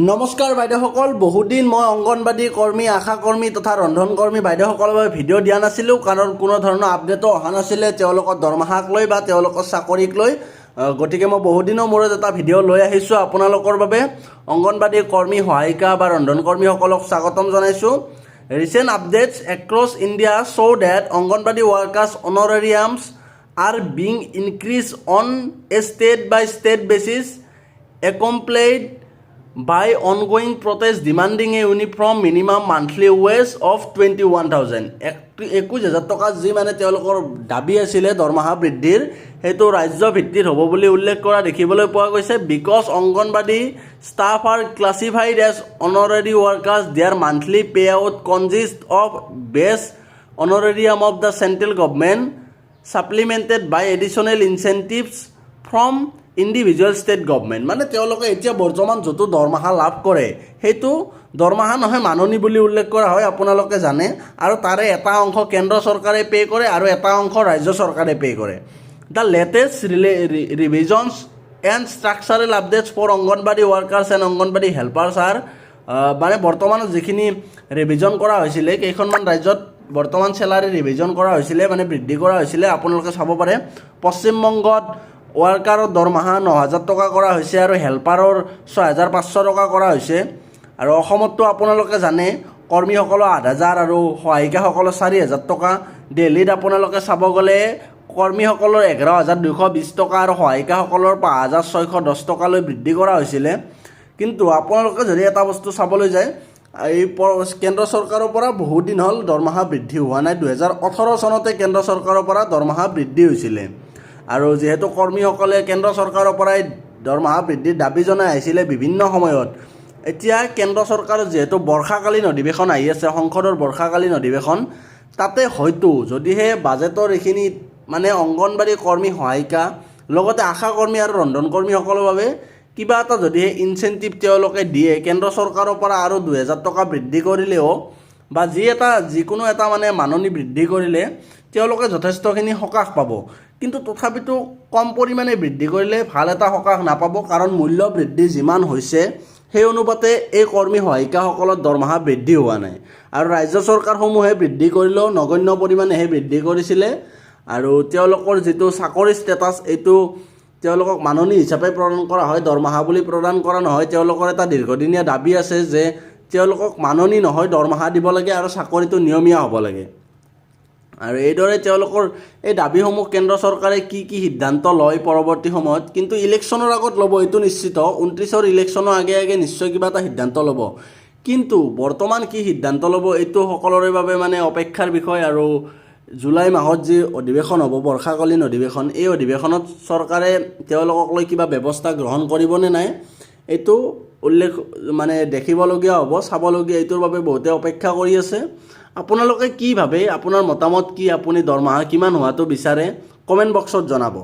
নমস্কাৰ বাইদেউসকল, বহুদিন মই অংগনবাদী কৰ্মী, আশা কৰ্মী তথা ৰন্ধন কৰ্মী বাইদেউসকলৰ বাবে ভিডিঅ' দিয়া নাছিলোঁ, কাৰণ কোনো ধৰণৰ আপডেটো অহা নাছিলে তেওঁলোকৰ দৰমহাক লৈ বা তেওঁলোকৰ চাকৰিক লৈ। গতিকে মই বহুদিনৰ মূৰত এটা ভিডিঅ' লৈ আহিছোঁ আপোনালোকৰ বাবে। অংগনবাদী কৰ্মী, সহায়িকা বা ৰন্ধন কৰ্মীসকলক স্বাগতম জনাইছোঁ। Recent updates across India show' that anganwadi workers honorariums are being increase on a state by state basis accompanied by ongoing protest demanding a uniform minimum monthly wage of 21,000 21,000 টকা যি মানে তেওঁলোকৰ দাবী আছিলে দৰমহা বৃদ্ধিৰ, সেইটো ৰাজ্য ভিত্তিত হ'ব বুলি উল্লেখ কৰা দেখিবলৈ পোৱা গৈছে। Because anganwadi staff are classified as honorary workers, their monthly pay out consist of base honorarium of the central government supplemented by additional incentives from individual state government. মানে তেওঁলোকে এতিয়া বৰ্তমান যিটো দৰমহা লাভ কৰে সেইটো দৰমহা নহয়, মাননি বুলি উল্লেখ কৰা হয়, আপোনালোকে জানে। আৰু তাৰে এটা অংশ কেন্দ্ৰ চৰকাৰে পে' কৰে আৰু এটা অংশ ৰাজ্য চৰকাৰে পে' কৰে। The latest revisions and structural updates for anganwadi workers and anganwadi helpers are মানে বৰ্তমানত যিখিনি ৰিভিজন কৰা হৈছিলে, কেইখনমান ৰাজ্যত বৰ্তমান চেলাৰী ৰিভিজন কৰা হৈছিলে, মানে বৃদ্ধি কৰা হৈছিলে, আপোনালোকে চাব পাৰে। পশ্চিমবংগত ৱৰ্কাৰৰ দৰমহা 9,000 টকা কৰা হৈছে আৰু হেল্পাৰৰ 6,500 টকা কৰা হৈছে। আৰু অসমততো আপোনালোকে জানে কৰ্মীসকলৰ 8,000 আৰু সহায়িকাসকলৰ 4,000 টকা। দিল্লীত আপোনালোকে চাব গ'লে কৰ্মীসকলৰ 11,220 টকা আৰু সহায়িকাসকলৰ 5,610 টকালৈ বৃদ্ধি কৰা হৈছিলে। কিন্তু আপোনালোকে যদি এটা বস্তু চাবলৈ যায়, এই কেন্দ্ৰ চৰকাৰৰ পৰা বহুত দিন হ'ল দৰমহা বৃদ্ধি হোৱা নাই। 2018 চনতে কেন্দ্ৰ চৰকাৰৰ পৰা দৰমহা বৃদ্ধি হৈছিলে। আৰু যিহেতু কৰ্মীসকলে কেন্দ্ৰ চৰকাৰৰ পৰাই দৰমহা বৃদ্ধিৰ দাবী জনাই আহিছিলে বিভিন্ন সময়ত, এতিয়া কেন্দ্ৰ চৰকাৰৰ যিহেতু বৰ্ষাকালীন অধিৱেশন আহি আছে, সংসদৰ বৰ্ষাকালীন অধিৱেশন, তাতে হয়তো যদিহে বাজেটৰ এইখিনি মানে অংগনবাদী কৰ্মী, সহায়িকা লগতে আশা কৰ্মী আৰু ৰন্ধন কৰ্মীসকলৰ বাবে কিবা এটা যদিহে ইনচেণ্টিভ তেওঁলোকে দিয়ে, কেন্দ্ৰ চৰকাৰৰ পৰা আৰু 2,000 টকা বৃদ্ধি কৰিলেও বা যিকোনো এটা মানে মাননি বৃদ্ধি কৰিলে তেওঁলোকে যথেষ্টখিনি সকাহ পাব। কিন্তু তথাপিতো কম পৰিমাণে বৃদ্ধি কৰিলে ভাল এটা সকাহ নাপাব, কাৰণ মূল্য বৃদ্ধি যিমান হৈছে সেই অনুপাতে এই কৰ্মী, সহায়িকাসকলৰ দৰমহা বৃদ্ধি হোৱা নাই। আৰু ৰাজ্য চৰকাৰসমূহে বৃদ্ধি কৰিলেও নগণ্য পৰিমাণেহে বৃদ্ধি কৰিছিলে। আৰু তেওঁলোকৰ যিটো চাকৰি ষ্টেটাছ, এইটো তেওঁলোকক মাননি হিচাপে প্ৰদান কৰা হয়, দৰমহা বুলি প্ৰদান কৰা নহয়। তেওঁলোকৰ এটা দীৰ্ঘদিনীয়া দাবী আছে যে তেওঁলোকক মাননি নহয়, দৰমহা দিব লাগে আৰু চাকৰিটো নিয়মীয়া হ'ব লাগে। আৰু এইদৰে তেওঁলোকৰ এই দাবীসমূহ কেন্দ্ৰ চৰকাৰে কি সিদ্ধান্ত লয় পৰৱৰ্তী সময়ত, কিন্তু ইলেকশ্যনৰ আগত ল'ব এইটো নিশ্চিত। 29ৰ ইলেকশ্যনৰ আগে আগে নিশ্চয় কিবা এটা সিদ্ধান্ত ল'ব। কিন্তু বৰ্তমান কি সিদ্ধান্ত ল'ব এইটো সকলোৰে বাবে মানে অপেক্ষাৰ বিষয়। আৰু জুলাই মাহত যি অধিৱেশন হ'ব, বৰ্ষাকালীন অধিৱেশন, এই অধিৱেশনত চৰকাৰে তেওঁলোকক লৈ কিবা ব্যৱস্থা গ্ৰহণ কৰিবনে নাই, এইটো মানে দেখিবলগীয়া হ'ব, চাবলগীয়া। এইটোৰ বাবে বহুতে অপেক্ষা কৰি আছে। আপোনালোকে কি ভাবে, আপোনাৰ মতামত কি, আপুনি দৰমহা কিমান হোৱাটো বিচাৰে, কমেণ্ট বক্সত জনাব।